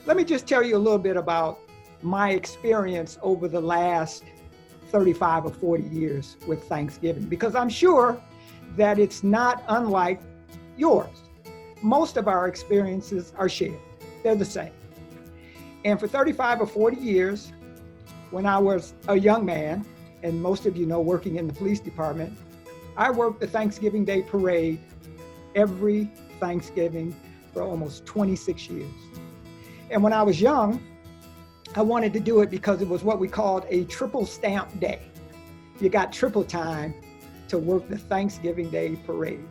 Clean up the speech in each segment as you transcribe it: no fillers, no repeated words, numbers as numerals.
let me just tell you a little bit about my experience over the last 35 or 40 years with Thanksgiving, because I'm sure that it's not unlike yours. Most of our experiences are shared. They're the same. And for 35 or 40 years, when I was a young man, and most of you know, working in the police department, I worked the Thanksgiving Day parade every Thanksgiving for almost 26 years. And when I was young, I wanted to do it because it was what we called a triple stamp day. You got triple time to work the Thanksgiving Day parade.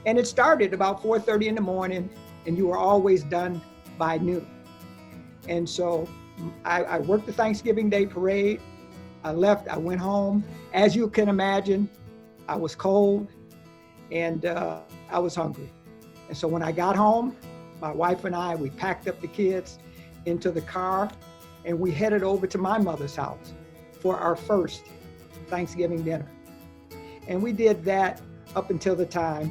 And it started about 4:30 in the morning, and you were always done by noon. And so I worked the Thanksgiving Day parade. I left, I went home. As you can imagine, I was cold and I was hungry. And so when I got home, my wife and I, we packed up the kids into the car and we headed over to my mother's house for our first Thanksgiving dinner. And we did that up until the time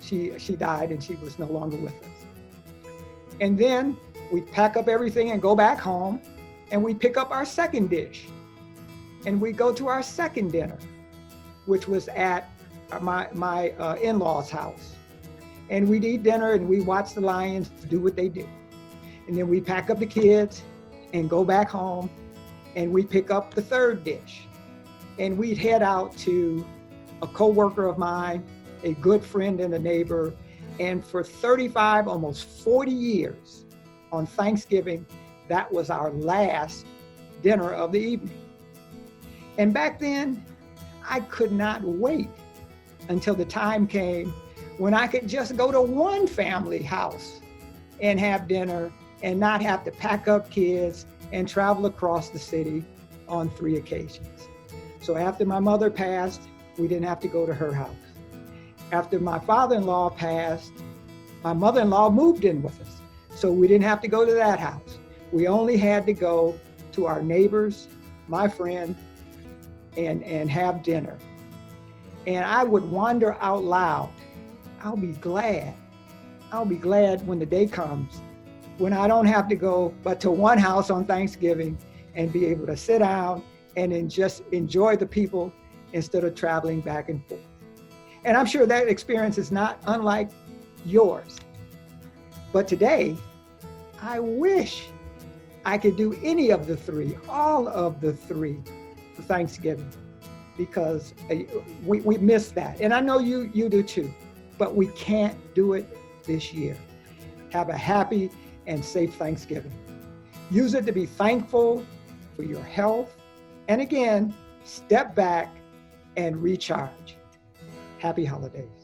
she died and she was no longer with us. And then we pack up everything and go back home and we pick up our second dish and we go to our second dinner, which was at my in-laws' house. And we'd eat dinner and we watch the Lions do what they do. And then we pack up the kids and go back home and we pick up the third dish. And we'd head out to a co-worker of mine, a good friend and a neighbor. And for 35, almost 40 years on Thanksgiving, that was our last dinner of the evening. And back then, I could not wait until the time came when I could just go to one family house and have dinner and not have to pack up kids and travel across the city on 3 occasions. So after my mother passed, we didn't have to go to her house. After my father-in-law passed, my mother-in-law moved in with us. So we didn't have to go to that house. We only had to go to our neighbors, my friend, and have dinner. And I would wonder out loud, I'll be glad when the day comes when I don't have to go but to one house on Thanksgiving and be able to sit down and just enjoy the people instead of traveling back and forth. And I'm sure that experience is not unlike yours. But today, I wish I could do any of the three, all of the three for Thanksgiving, because we miss that. And I know you do too, but we can't do it this year. Have a happy and safe Thanksgiving. Use it to be thankful for your health. And again, step back and recharge. Happy holidays.